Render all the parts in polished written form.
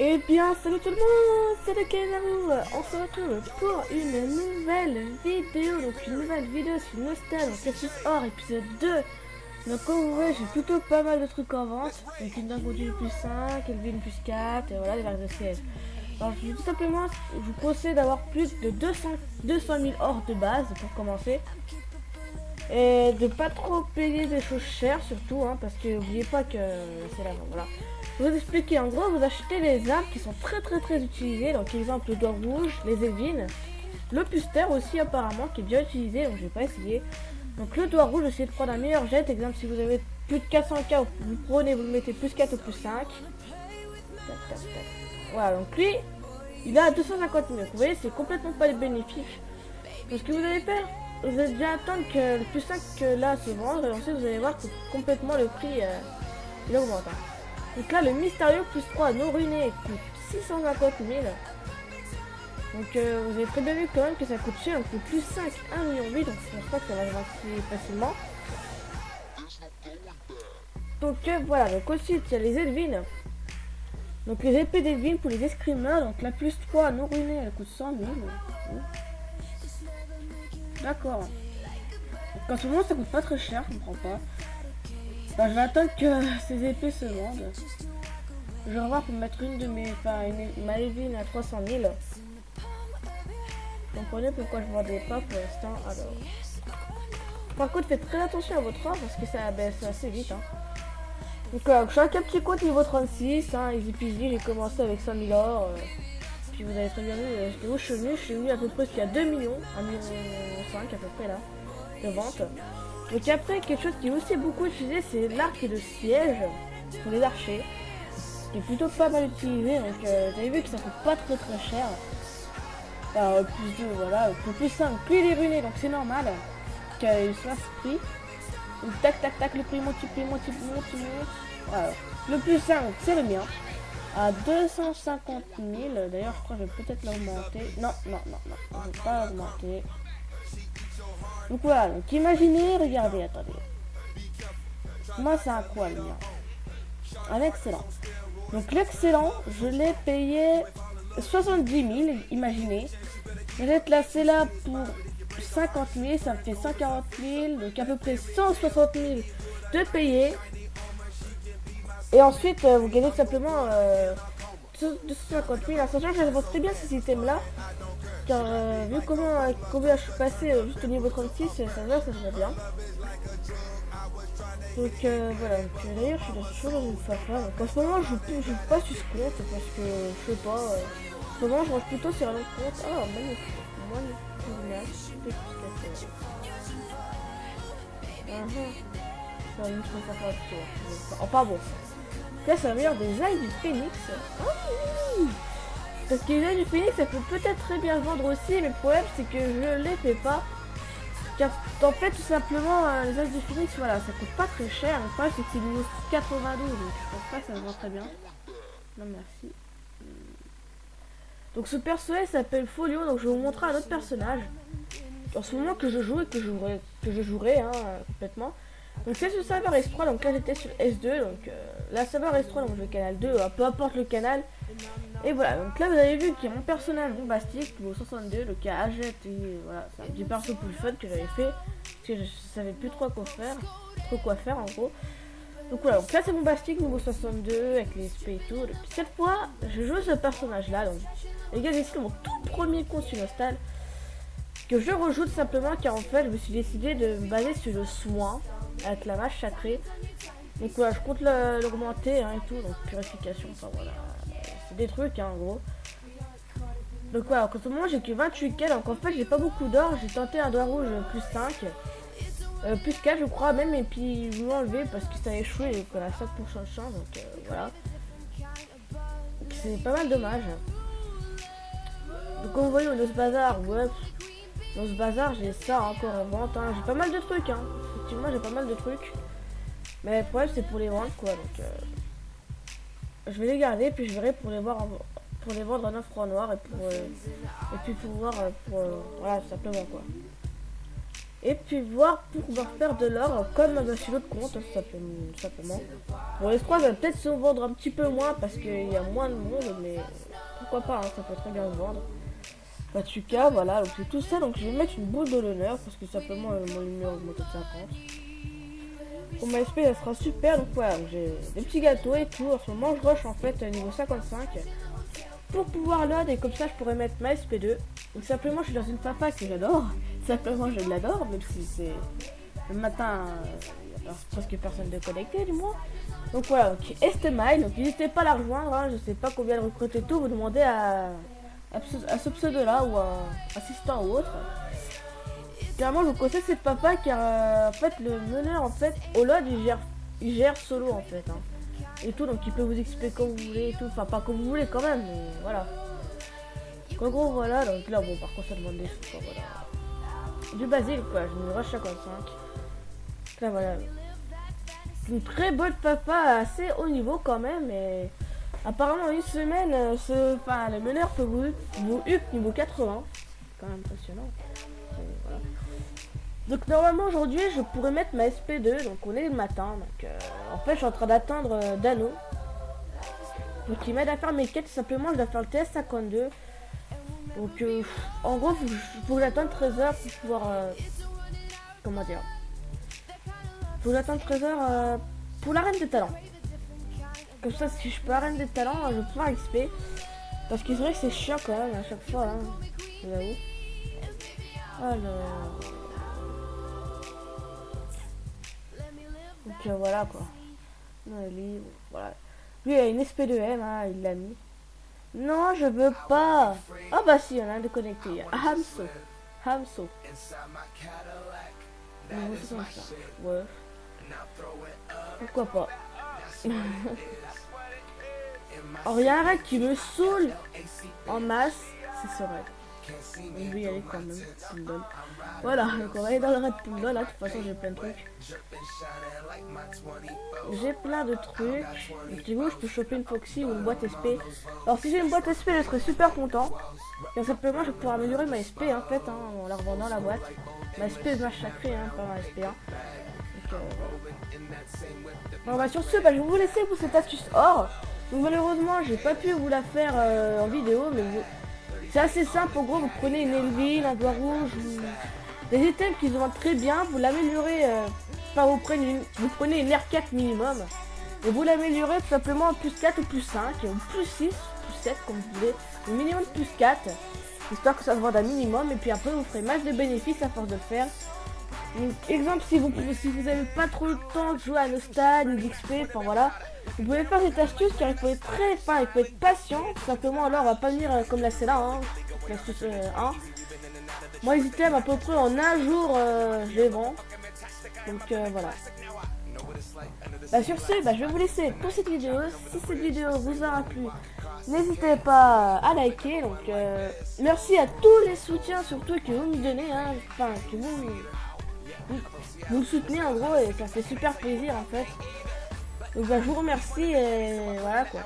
Eh bien, salut tout le monde, c'est le Kangaroo. On se retrouve pour une nouvelle vidéo. Donc une nouvelle vidéo sur Nostal, donc Cassis Or, épisode 2. Donc comme vous voyez, j'ai plutôt pas mal de trucs en vente. Donc une Dangote plus 5, Elvin plus 4, et voilà, les vagues de siège. Alors je tout simplement, je vous conseille d'avoir plus de 200 000 or de base pour commencer. Et de pas trop payer des choses chères surtout, hein, parce que n'oubliez pas que c'est la voilà. Je vais vous expliquer, en gros vous achetez les armes qui sont très utilisées, donc exemple le doigt rouge, les Elvin, le puster aussi apparemment qui est bien utilisé, donc je vais pas essayer. Donc le doigt rouge, essayez de prendre un meilleur jet, exemple si vous avez plus de 400k, vous prenez, vous le mettez plus 4 ou plus 5. Voilà, donc lui, il a 250 000, vous voyez c'est complètement pas bénéfique. Donc ce que vous allez faire, vous allez bien attendre que le plus 5 que là se vende, et ensuite vous allez voir que complètement le prix il augmente. Hein. Donc là le mystérieux plus 3 non ruiné coûte 650 000. Donc vous avez très bien vu quand même que ça coûte cher, donc le plus 5 1,8 million, donc je pense pas que ça va se vendre si facilement. Donc voilà, donc ensuite il y a les Elvin. Donc les épées d'Elvin pour les escrimeurs, donc la plus 3 non ruiné elle coûte 100 000. D'accord. En ce moment ça coûte pas très cher, je comprends pas. Enfin, je vais attendre que ces épées se vendent. Je vais revoir pour mettre une de mes. Enfin, ma Elvin à 300 000. Vous comprenez pourquoi je ne vendais pas pour l'instant. Alors. Par contre, faites très attention à votre or parce que ça baisse assez vite. Hein. Donc, je suis avec un petit compte niveau 36. Hein, easy peasy, j'ai commencé avec 100 000 or. Puis vous avez très bien vu, où je suis venu à peu près jusqu'à 2 millions. 1,5 million à peu près là. De vente. Donc après, quelque chose qui est aussi beaucoup utilisé, c'est l'arc de siège pour les archers, qui est plutôt pas mal utilisé. Donc vous avez vu que ça coûte pas très cher. Alors, plus 2, voilà, plus 5, plus il est ruiné, donc c'est normal qu'il soit ce prix. Donc tac, le prix monte. Voilà. Le plus 5, c'est le mien, à 250 000. D'ailleurs, je crois que je vais peut-être l'augmenter. Non, je ne vais pas l'augmenter. Donc voilà, donc imaginez, regardez, attendez. Moi, c'est un quoi, le mien? Un excellent. Donc l'excellent, je l'ai payé 70 000, imaginez. Je vais placer là pour 50 000, ça me fait 140 000, donc à peu près 160 000 de payer. Et ensuite, vous gagnez simplement 250 000. Sachant que j'avance très bien ce système-là. Car vu combien je suis passé juste au niveau 36, ça va bien. Donc voilà, d'ailleurs je suis dans une fafa. Donc en ce moment je joue pas sur ce compte parce que je sais pas. En ce moment je range plutôt sur un autre compte. Ah magnifique. Ça une fafa plutôt. Enfin bon. Là c'est la meilleure des ailes du phénix. Ah oui. Parce que les ailes du phénix ça peut peut-être très bien se vendre aussi, mais le problème c'est que je les fais pas. Car en fait tout simplement les ailes du phénix voilà ça coûte pas très cher. Le problème c'est que c'est niveau 92 donc je pense pas que ça se vend très bien. Non merci. Donc ce personnage s'appelle Folio, donc je vais vous montrer un autre personnage. En ce moment que je joue et que je jouerai hein, complètement. Donc c'est sur serveur S3, donc là j'étais sur S2, donc la serveur S3 donc le canal 2, peu importe le canal. Et voilà, donc là vous avez vu qu'il y a mon personnage bombastique, niveau 62, donc il y a Agette et voilà, c'est un petit perso plus fun que j'avais fait, parce que je savais plus trop quoi faire en gros. Donc voilà, donc là c'est bombastique niveau 62 avec les SP et tout. Donc cette fois je joue ce personnage là, donc les gars c'est mon tout premier compte sur Nostal, que je rejoue tout simplement car en fait je me suis décidé de me baser sur le soin avec la vache sacrée. Donc voilà, je compte l'augmenter hein, et tout, donc purification, enfin voilà. C'est des trucs hein, en gros. Donc voilà, en ce moment j'ai que 28k, donc en fait j'ai pas beaucoup d'or, j'ai tenté un doigt rouge plus 5, plus 4 je crois même, et puis ils m'ont enlevé parce que ça a échoué et qu'on a 5% de chance, donc voilà. C'est pas mal dommage. Donc comme vous voyez dans ce bazar, ouais, dans ce bazar j'ai ça encore en vente, hein. J'ai pas mal de trucs, hein. Effectivement j'ai pas mal de trucs. Mais le problème c'est pour les vendre quoi, donc je vais les garder puis je verrai pour les voir pour les vendre en offre en noir et puis pour voir voilà tout simplement quoi. Et puis voir pour pouvoir faire de l'or comme sur l'autre compte, simplement. Bon, les 3 va peut-être se vendre un petit peu moins parce qu'il y a moins de monde, mais pourquoi pas, hein, ça peut très bien se vendre. En tout cas, voilà, donc c'est tout ça. Donc je vais mettre une boule de l'honneur parce que simplement mon numéro augmente de 50. Pour ma SP, ça sera super. Donc voilà, j'ai des petits gâteaux et tout. En ce moment, je rush en fait niveau 55 pour pouvoir load et comme ça, je pourrais mettre ma SP2. Donc simplement, je suis dans une papa que j'adore. Simplement, je l'adore, même si c'est le matin, il n'y a presque personne de connecté du moins. Donc voilà, donc Estemile, donc n'hésitez pas à la rejoindre. Hein, je sais pas combien de recruter tout. Vous demandez à ce pseudo là ou un assistant ou autre. Clairement je vous conseille cette papa car en fait le meneur en fait au load il gère solo en fait hein. Et tout, donc il peut vous expliquer comme vous voulez et tout, enfin pas comme vous voulez quand même, mais voilà. Donc, en gros voilà, donc là bon par contre ça demande des sous quoi, voilà. Du basile quoi, je me rush 55. Là voilà. Une très bonne papa assez haut niveau quand même et apparemment une semaine, le meneur peut vous up niveau 80. C'est quand même impressionnant. Voilà. Donc normalement aujourd'hui je pourrais mettre ma SP2, donc on est le matin, donc en fait je suis en train d'atteindre Dano. Donc il m'aide à faire mes quêtes, simplement je dois faire le TS52. Donc en gros faut que j'attende 13 heures pour pouvoir comment dire. Faut que j'attende 13 heures pour l'arène des talents. Comme ça si je peux arène des talents, je vais pouvoir XP. Parce que c'est vrai que c'est chiant quand même à chaque fois, hein, je l'avoue. Alors... Donc voilà quoi. Lui, voilà. Lui il a une SP2M, hein, il l'a mis. Non, je veux pas. Ah bah si, il y en a un de connecté. Hamso. Hamso. Ouais. Pourquoi pas. Alors il y a un raid qui me saoule en masse, c'est ce raid. On va y aller quand même, Poundol. Voilà, donc on va aller dans le raid Poundol, là, de toute façon j'ai plein de trucs. J'ai plein de trucs. Donc du coup je peux choper une Foxy ou une boîte SP. Alors si j'ai une boîte SP je serais super content. Car simplement je vais pouvoir améliorer ma SP en fait, hein, en la revendant la boîte. Ma SP je marche sacrée, hein, pas ma SP1. Donc bon, bah sur ce, bah, je vais vous laisser pour cette astuce or. Donc malheureusement j'ai pas pu vous la faire en vidéo, mais c'est assez simple. En gros vous prenez une Elvin, un doigt rouge, des items qui se vendent très bien, vous l'améliorez, enfin vous prenez une R4 minimum, et vous l'améliorez tout simplement en plus 4 ou plus 5, ou plus 6, plus 7 comme vous voulez, le minimum plus 4, histoire que ça se vende un minimum, et puis après vous ferez masse de bénéfices à force de le faire. Donc, exemple, si vous avez pas trop le temps de jouer à Nostal ou d'XP, enfin voilà, vous pouvez faire cette astuce car il faut être très fin, il faut être patient, tout simplement. Alors on va pas venir comme la celle-là, hein, l'astuce 1. Moi les items à peu près en un jour je les vends. Donc voilà. Bah sur ce, bah, je vais vous laisser pour cette vidéo. Si cette vidéo vous aura plu, n'hésitez pas à liker. Donc merci à tous les soutiens surtout que vous me donnez, hein, enfin que vous me soutenez en gros et ça fait super plaisir en fait. Donc bah, je vous remercie et voilà quoi.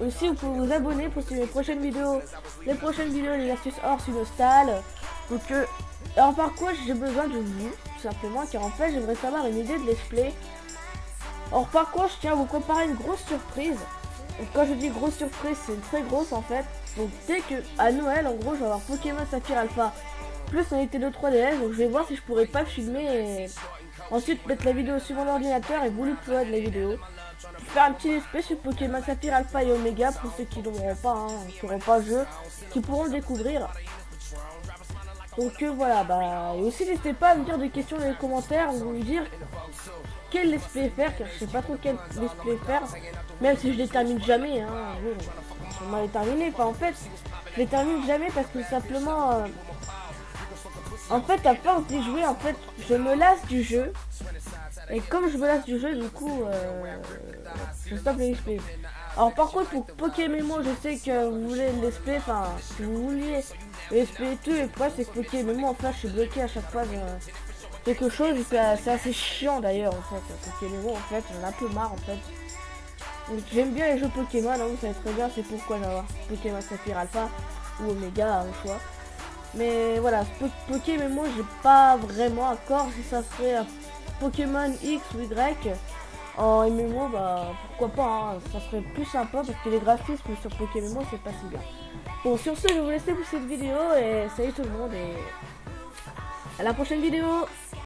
Aussi vous pouvez vous abonner pour suivre les prochaines vidéos, les astuces hors sur Nostal. Donc alors par quoi j'ai besoin de vous tout simplement car en fait j'aimerais savoir une idée de let's play. Alors par quoi je tiens à vous comparer une grosse surprise. Donc quand je dis grosse surprise c'est une très grosse en fait. Donc dès que à Noël en gros je vais avoir Pokémon Saphir Alpha plus un Nintendo 3DS, donc je vais voir si je pourrais pas filmer et ensuite mettre la vidéo sur mon ordinateur et vous upload la vidéo. Pour faire un petit espèce sur Pokémon Saphir Alpha et Omega pour ceux qui n'auront pas, hein, qui n'auront pas le jeu, qui pourront le découvrir. Donc voilà, bah et aussi n'hésitez pas à me dire des questions dans les commentaires ou me dire quel let's play faire car je sais pas trop quel let's play faire, même si je les termine jamais, hein, je m'en ai terminé, enfin en fait je les termine jamais parce que simplement en fait à force d'y jouer en fait je me lasse du jeu et comme je me lasse du jeu du coup je stoppe les let's play. Alors par contre pour Pokémon je sais que vous voulez le let's play, enfin si vous vouliez le let's play et tout, et le problème c'est que Pokémon en fait je suis bloqué à chaque fois quelque chose, c'est assez chiant d'ailleurs en fait. Pokémon en fait j'en ai un peu marre en fait. Donc j'aime bien les jeux Pokémon, hein, vous savez très bien c'est pourquoi j'adore Pokémon Saphir Alpha ou Omega au choix. Mais voilà, Pokémon, j'ai pas vraiment accord si ça serait Pokémon X ou Y. En MMO, bah pourquoi pas, hein, ça serait plus sympa parce que les graphismes sur Pokémon c'est pas si bien. Bon, sur ce, je vais vous laisser pour cette vidéo et salut tout le monde et à la prochaine vidéo.